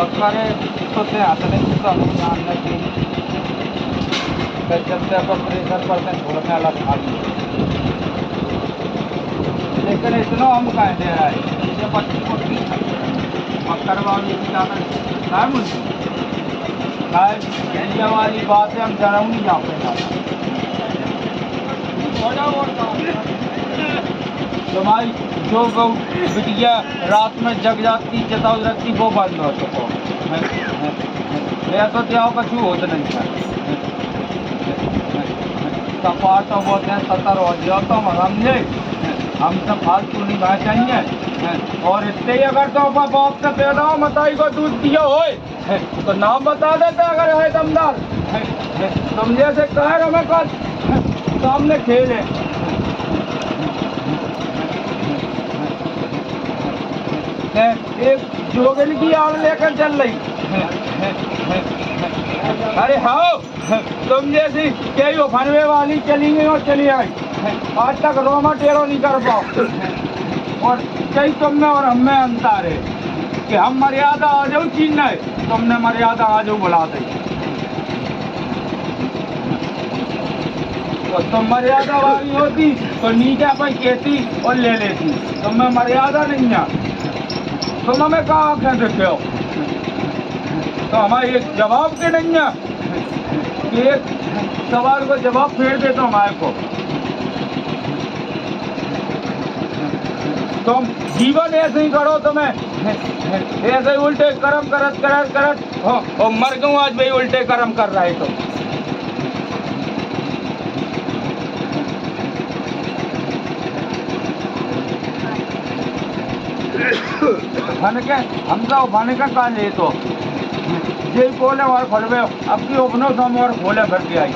पक्का सोते आते नहीं तो हम जानना चाहिए चलते पर प्रेशर करते छोड़ने वाला खाली लेकिन इतना हम कह दे रहा है ये पट्टी पुट्टी पकड़ वाली क्या मुझे इंडिया वाली बात है हम जरूर नहीं जा पाएंगे तुम्हारी जो गौ बिटिया रात में जग जाती चेतावनी रखती वो बंद हो चुको ऐसा क्या कछु होता नहीं था सपाट तो बोलते हैं 70 हो जाओ तो समझे हम सब फालतू नहीं भाई चाहिए और इतने ही अगर तो बाप से पैदा हो मताई को दूध दिया हो तो नाम बता देते अगर है दमदार समझे से कह हमें कल सामने खेल है एक जोगन की आड़ लेकर चल रही अरे हाँ तुम जैसी कई फनवे वाली चली गई और चली आई आज तक रोमा टेढ़ो नहीं कर पाओ और कई तुम में और हम में अंतर है कि हम मर्यादा आ जाओ चीन नहीं तुमने मर्यादा आ जाओ बुला दी तो तुम मर्यादा वाली होती तो नीचे अपन कहती और ले लेती तुम्हें मर्यादा नहीं है तुम हमें कहाँ आँखें देते हो तो हमारे एक जवाब के नहीं है कि एक सवाल को जवाब फेर दे तो हमारे को तुम जीवन ऐसे ही करो तुम्हें ऐसे ही उल्टे कर्म करत करत करत और मर गऊँ आज भाई उल्टे कर्म कर रहा है तो हम तो भाने का कान ले तो जे बोले और खोलवे अब की अपनो सम और खोले भर के आई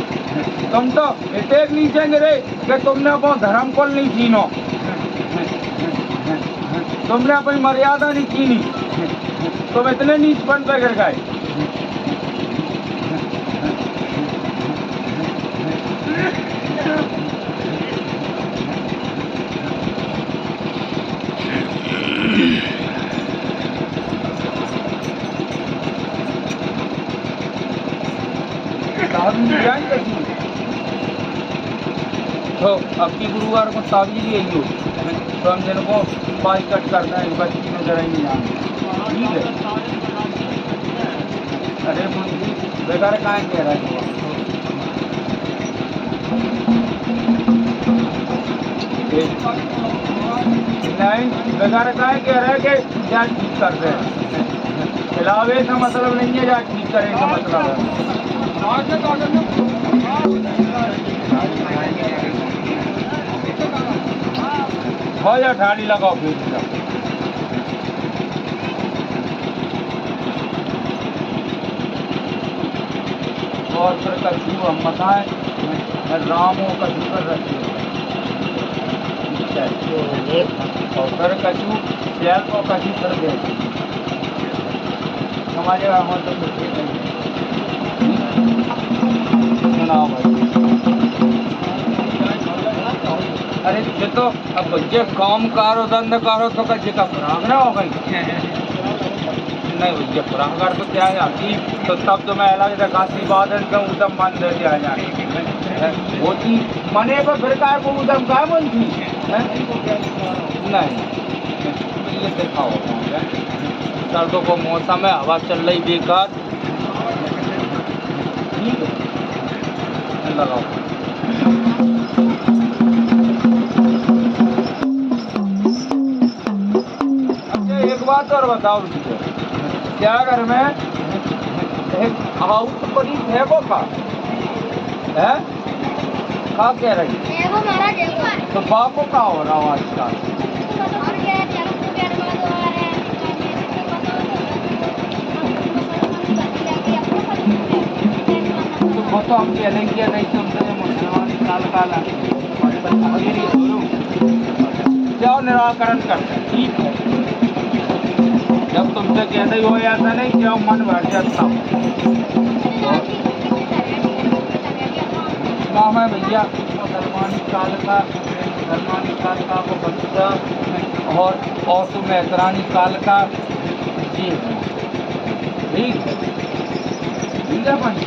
तुम तो इतने नीचे गिरे कि तुमने अपना धर्म को नहीं छीनो तुमने अपनी मर्यादा नहीं छीनी तुम इतने नीचपन पे गिर गए तो अब की गुरुवार को ताबीज यही हो तो हम दिन को पाई कट करना है बच्ची में जरा ही नहीं आना ठीक है अरे मुझे बेकार कहाँ कह रहा है नहीं बेकार कहाँ कह रहा है कि क्या ठीक कर रहे हैं खिलावे का मतलब नहीं है या ठीक करे का मतलब है हो जा ठाड़ी लगाओ फिर और फिर कछु हम बताएं रामों का जिक्र रखिए और फिर कछु शैल को कछु कर दे हमारे वहाँ तो कुछ नहीं सुनाओ भाई अरे ये तो अब बच्चे काम कारो धंधा कारो तो कच्चे का फराग ना हो गई नहीं भैया फरागर तो क्या है आती तो तब तो मैं अलग जगह बात है उदम मान देते आ जाए होती मने पर फिर का को उदम का बनती नहीं ये दिखाओ सर्दों को मौसम है हवा चल रही बेकार ठीक है लगाओ बात और बताओ क्या घर में एक हाउस परी है वो का है क्या कह रही तो बापू का हो रहा हो आजकल वो तो हम कह नहीं सुनते मुसलमान काल काला जाओ निराकरण करते ठीक है जब तुमसे कहते हो ऐसा नहीं क्या मन भर जाता नाम है भैया धर्मानी काल का वो बच्चा और तुम ऐतरानी काल का जी ठीक है पंच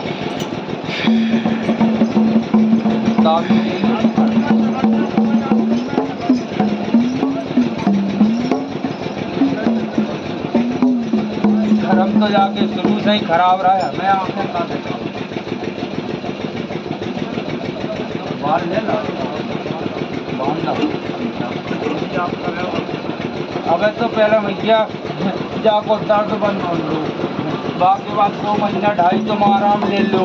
ताबी ले लो। धर्म तो जाके शुरू से ही खराब रहा है, मैं आंखें का देता हूँ। बाल ले लो, बांधना। अबे तो पहले भैया जाको दर्द बंद हो लो, बाकी बात 2 महीना 2.5 तुम आराम ले लो,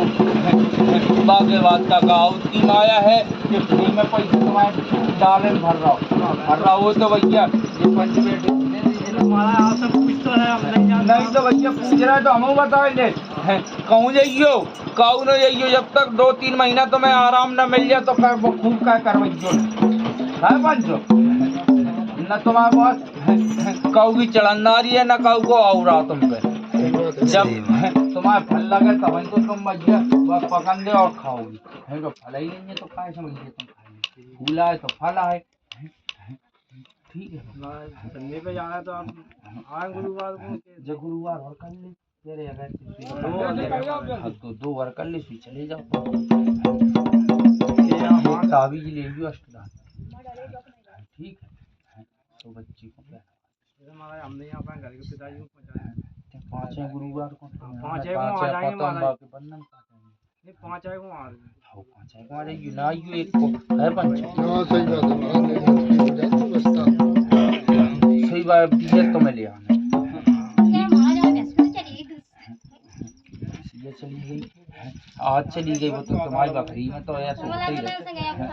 बाकी बात का गाँव की माया है कि फ्री में पैसे तुम्हारे डाले भर रहा हो तो भैया ये पंच बैठे नहीं तो भैया पूछ रहा है तो हम बताएंगे कहूँ जाइयो कहूँ न जाइयो, जब तक 2-3 महीना तुम्हें आराम न मिल जाए तो कर वो खूब क्या करवाइयो है पंचो न तुम्हारे पास कहू की चढ़ंदारी है न कहू को और रहा तुम पे। जब तुम्हारे फल लगे तब तो तुम भैया बस पकड़ दे और खाओगी, है तो फल ही नहीं है तो क्या समझिए तुम खाएंगे, फूला है तो फल है। ठीक है संडे पे जाना है तो आप आए गुरुवार को, जब गुरुवार और कर ले तेरे अगर तो 2 बार कर ले फिर चले जाओ। ताबीज ले लियो अष्टदान, ठीक है तो बच्ची को क्या हमने यहाँ पर घर के पिताजी को पहुँचाया 5 गुरुवार को 5 को आ जाएंगे बाकी बंधन 5 को आ जाएगी ना यू एक को है पंच। सही बात है तो मैं ले आना ये चली गई आज चली गई वो तो तुम्हारी बकरी में तो ऐसा होता ही रहता है।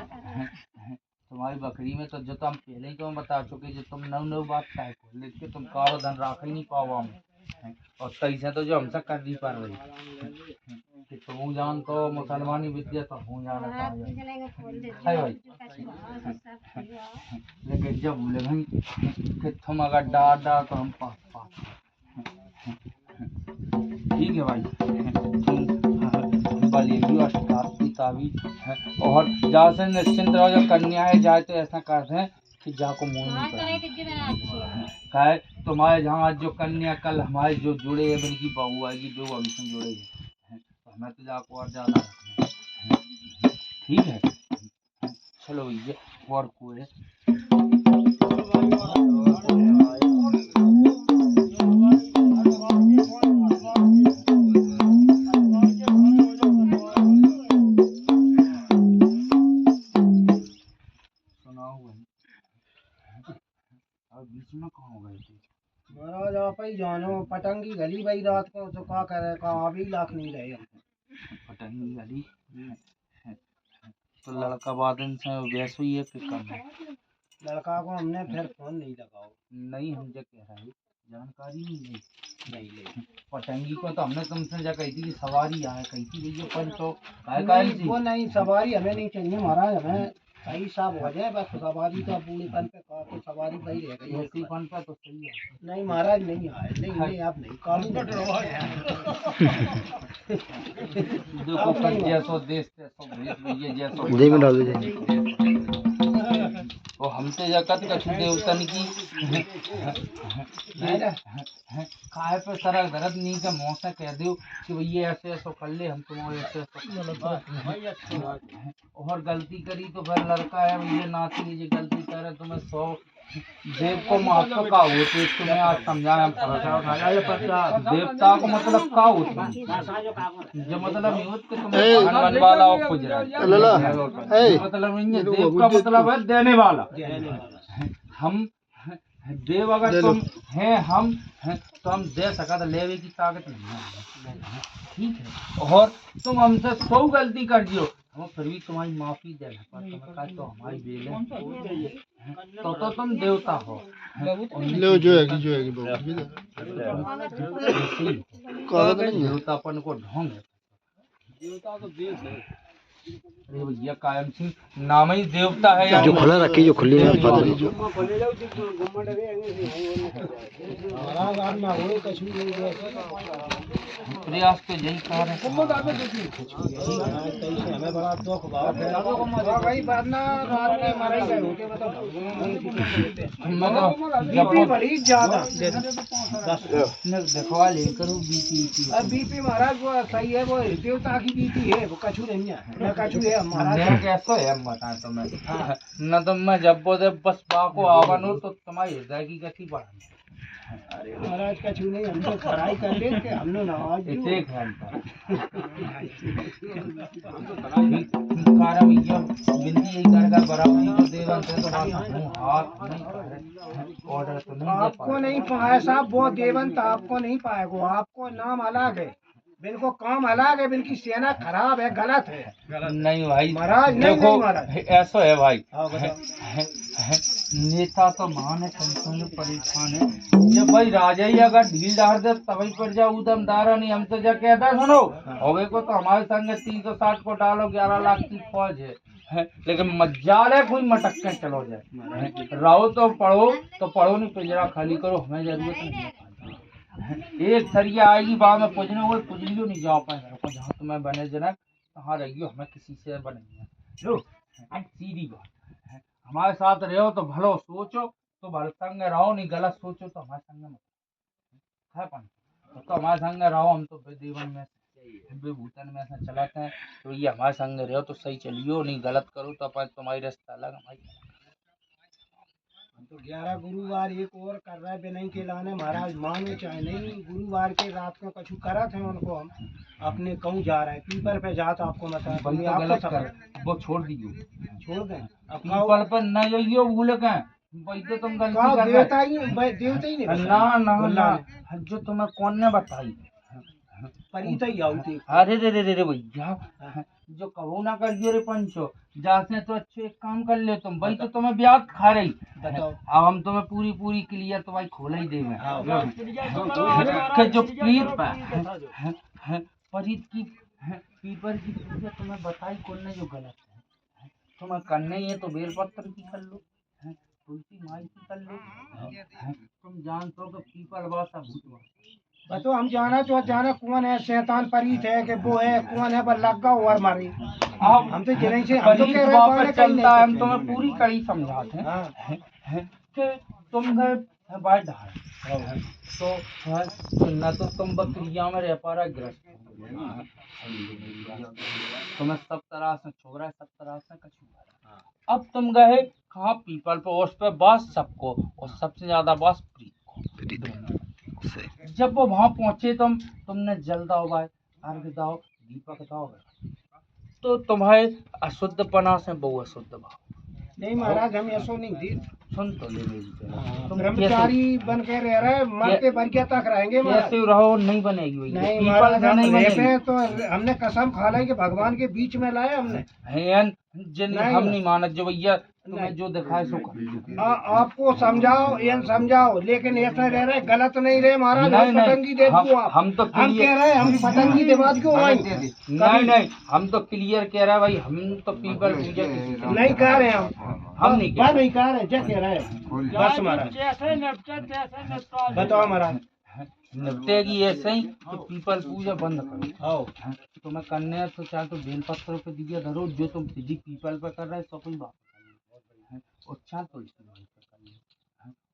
तुम्हारी बकरी में तो जो तुम पहले ही तो बता चुके जो तुम नव बात का है लेकिन तुम कारो धन रख ही नहीं पाओ हम और तैसे तो जो हमसे कर नहीं पा रही कि तुम जान तो मुसलमानी विद्या तो हूँ जाना है भाई। लेकिन जब बोले भाई कि तुम अगर डाल तो हम पास ठीक है भाई ताबीज और जहाँ से निश्चिंत रहो जब कन्या है जाए तो ऐसा करते हैं कि जाको मुँह नहीं है तुम्हारे जहाँ आज जो कन्या कल हमारे जो जुड़े हैं बल्कि बहू आएगी 2 हमसे जुड़े हैं तो हमें तो जाको और ज़्यादा रखना ठीक है। चलो भैया और कोई है बीच में कहाँ हो गए थे महाराज आप ही जानो पतंगी गली भाई रात को तो क्या करे का अभी लाख नहीं रहे पतंगी गली तो लड़का बादन से वैसे ही है फिर कम है लड़का को हमने फिर फोन नहीं लगाओ नहीं हम जो कह रहा है जानकारी नहीं ले पतंगी को तो हमने तुमसे जो कही थी कि सवारी आए कही थी भैया पर तो वो नहीं सवारी हमें नहीं चाहिए महाराज हमें सही साहब हो जाए बस सवारी तो पूरे पन पे तो सवारी सही रह गई उसी पन पे तो सही है नहीं महाराज नहीं आए नहीं आप नहीं काबू देखो जैसो देश तैसो भेष भैया जैसो वो हमसे जगत कछु देवतन की खाए पे सरक दर्द नहीं का मुँह से कह दो कि भैया ऐसे ऐसा कर ले हम तुम्हारे ऐसे और गलती करी तो फिर लड़का है भैया नाती लीजिए गलती करे तो मैं 100 देव को महत्व का होते तुम्हें आज समझाया देवता को मतलब का होता जो मतलब ये होता कि तुम्हें बनने वाला और खुज रहा मतलब नहीं है देव का मतलब है देने वाला। हम देव अगर तुम हैं हम तो हम दे सका तो लेवे की ताकत नहीं है ठीक है और तुम हमसे 100 गलती कर दियो हम फिर भी तुम्हारी माफी दे तो हमारी बेल तो तुम देवता हो जो है देवतापन को ढोंग देवता तो देश है अरे भैया कायम सिंह नाम ही देवता है जो खुला रखी जो खुली है प्रयास तो यही कर रहे हैं। कैसे हमें बड़ा दुख बात है भाई, वरना रात में मर ही गए होते मतलब बीपी बड़ी ज्यादा दिखवा लेकर बीपी अब बीपी महाराज वो सही है, वो देवता की बीपी है, वो कछु नहीं है न कछु है महाराज। कैसे है हम बताएं तुम्हें न तो मैं जब बोले बस बाको आवन हो तो तुम्हारी हृदय की गति बढ़ानी। अरे महाराज कछु नहीं, हम तो पढ़ाई कर ले के हमने नवाज दी। एक घंटा कारण ये बिंदी यही कर बराबरी को देवन से तो बात हाथ नहीं ऑर्डर तो नहीं दे आपको नहीं पाया साहब, वो देवंत आपको नहीं पाएगा, आपको नाम अलग है, बिल्कुल काम अलग है, बिल्कुल सेना खराब है, गलत है। नहीं भाई महाराज नहीं महाराज ऐसा है भाई। हाँ बताओ। नेता तो महान है, टेंशन परेशान है। जब भाई राजा ही अगर ढील डाल दे तभी पर जा उदम दारा नहीं, हम तो जब कहता है सुनो होगे को तो हमारे संग 360 को डालो 11 लाख की फौज है, लेकिन मजाल है कोई मटक के चलो जाए। रहो तो पढ़ो नहीं, पिंजरा खाली करो, हमें जरूरत नहीं। एक सरिया आएगी बाद में पुजने हुए पुजलियो नहीं जा पाए जहाँ तुम्हें बने जनक कहाँ रहियो, हमें किसी से बने लो। सीधी बात है, हमारे साथ रहो तो भलो सोचो तो भले संग रहो, नहीं गलत सोचो तो हमारे संग में है पन तो हमारे संग रहो। हम तो जीवन में भूतन में से चलाते हैं, तो ये हमारे संग रहो तो सही चलियो, नहीं गलत करो तो अपन तुम्हारी रास्ता अलग हमारी। हम तो 11 गुरुवार एक और कर रहे हैं बिना के लाने महाराज, मानो चाहे नहीं, गुरुवार के रात को कछु करा थे उनको, हम अपने कहूँ जा रहे हैं पीपर पे जाता आपको बता वो छोड़ दीजिए, छोड़ दें अब पीपल पर न जाइयो भूल के भाई, तो तुम गलती कर रहे देवता ही नहीं ना जो तुम्हें कौन ने बताई परीता ही आउती। अरे रे रे रे भैया, जो कहो ना करियो रे पंचो, जाते तो अच्छे एक काम कर ले तुम भाई, तो तुम्हें ब्याज खा रही बताओ। अब हम तुम्हें पूरी क्लियर तो भाई खोल ही देंगे जो प्रीत परीत की पीपर की पूजा तुम्हें बताई कौन ने जो गलत है, तुम्हें करना ही है तो बेलपत्र की कर लो, तुलसी माई की कर लो, तुम जानते हो कि पीपल वासा भूत बतो हम जाना तो जाना कौन है शैतान परीत है कि वो है कौन है, पर लगा और मारी हम तो जने से हम तो कह रहे हैं चलता है, हम तुम्हें पूरी कड़ी समझाते हैं कि तुम गए बाहर ढाल तो न तो तुम बकरिया में रह पा रहा ग्रस्त, तुम्हें सब तरह से छोड़ सब तरह से कछुआ। अब तुम गए कहाँ पीपल पे, उस पे बस सबको और सबसे ज्यादा बस प्रीत को। जब वो वहां पहुंचे तुमने जल दाओ भाई, अर्घ दाओ, दीपक दाओ, तो तुम्हारे अशुद्धपना से बहु अशुद्ध भाव नहीं महाराज, हम ऐसा नहीं दी सुन तो ले मेरी तुम ब्रह्मचारी बन के रह रहे, मरते बरगिया तक रहेंगे कैसे रहो, नहीं बनेगी नहीं महाराज, हम रहते तो हमने कसम खा ली कि भगवान के बीच में लाए हमने जिन हम नहीं मानत जो भैया तुम्हें जो दिखाए सो कर आपको समझाओ ये समझाओ, लेकिन ऐसा रह रहे गलत नहीं रहे महाराज। हम पतंगी दे दो आप, हम कह रहे हैं हम पतंगी दिमाग क्यों आएंगे, नहीं हम तो क्लियर कह रहे हैं भाई, हम तो पीपल पूजा नहीं कह रहे, हम नहीं कह रहे क्या कह रहे हैं बस महाराज बताओ महाराज। निपटेगी ऐसे ही तो पीपल पूजा बंद करो, तुम्हें करने है तो चाहे तो बेलपत्र पे दिया धरो, जो तुम सीधी पीपल पे कर रहे हो तो कोई बात और चाह तो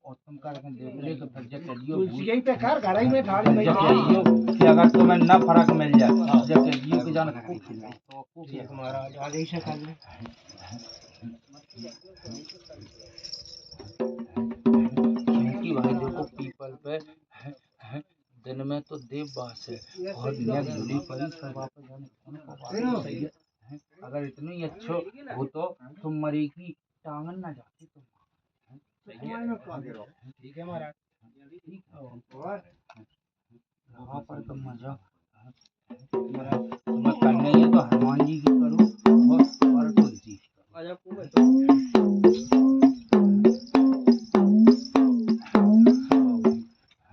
और तुम करके देख ले तो फिर जब कहियो यही पे कर घर ही में ठाड़ी में जब कहियो कि अगर तुम्हें न फर्क मिल जाए, जब कहियो कि जान खूब खिलाए तो खूब महाराज आगे से कर ले क्योंकि भाई देखो पीपल पे दिन में तो देव वास है और धुली पड़ी सब वापस जाने अगर इतने ही अच्छो हो तो तुम मरेगी टांगन ना जाती तुम। ठीक है महाराज, ठीक है वहाँ पर तुम मजा तुम्हें करने ही है तो हनुमान जी की करो और तुलसी की करो।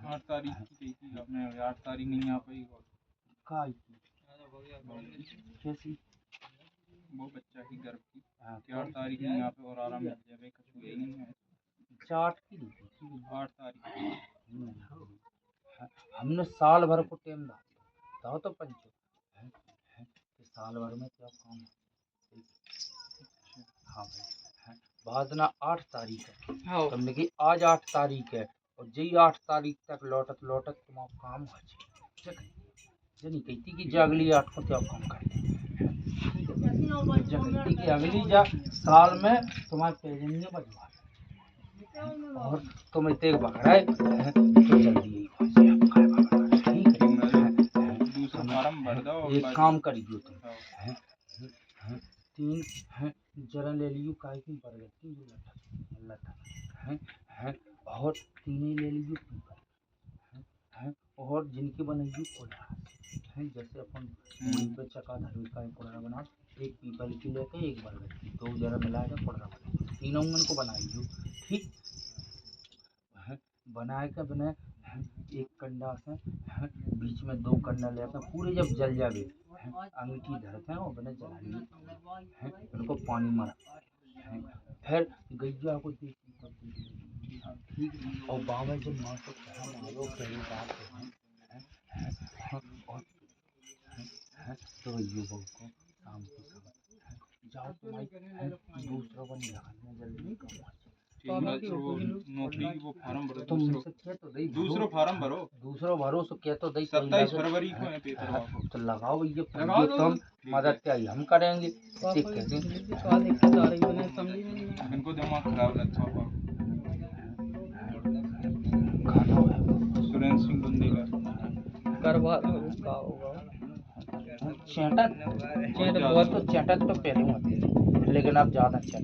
8 तारीख की थी आपने, 8 तारीख नहीं आ पाई कैसी वो बच्चा की गर्भ की 8 तारीख नहीं आ पाई और आराम मिल जाए कुछ यही नहीं है 8 की 8 तारीख हमने साल भर को टाइम डाला बताओ तो पंचो, कि साल भर में क्या काम है? हाँ भाई, बाद ना 8 तारीख है, हाँ तुमने की आज 8 तारीख है, और जी 8 तारीख तक लौटत लौटत तुम्हारा काम हो जाए। जनी कहती कि जगली 8 को क्या काम करते, कहती कि अगली जा साल में तुम्हारे पेजेंगे बजवा, और तुम इतने बकरा है तो जल्दी यही हो जाए, ठीक है? दूसरा फार्म भर दो और एक काम करियो तुम, हाँ। हैं, हैं, 3 हैं, जरा ले लियो काय की बरगद लता हैं, और 3 ही ले लियो पीपल, हैं, और जिनकी बनाइयो कोड़ा हैं, जैसे अपन मुड़ी पे चका धरवे का कोड़ा बना, एक पीपल की लेके एक बरगद की, तो जरा मिला के कोड़ा बना, तीनों को बनाइयो, ठीक हैं? बनाए के बने हैं, एक कंडा से हैं, बीच में 2 कंडा लेकर पूरे जब जल जावे हैं, अंगीठी धरते हैं और बने जलाइए हैं, उनको पानी में रखते हैं, फिर गैया को देती पड़ती है, ठीक, और बाबा जब माँ को चढ़ा मारो पहली बात है, और तो गैया बहू को शाम को समय जाओ तुम्हारी दूसरा बन रहा जल्दी नहीं कहूँगा, नौकरी की वो फार्म भरो, तुम मुझसे कह तो दई दूसरो फार्म भरो, दूसरो भरो सो कह तो दई 27 फरवरी को है पेपर वाको। तो लगाओ भैया लगाओ ये दो। तुम मदद क्या हम करेंगे, ठीक है जी। इनको दिमाग खराब लगता है। खाना है सुरेंद्र सिंह बुंदेला करवा का होगा चटक बहुत तो चटक तो पहले होती थी, लेकिन अब ज़्यादा चटक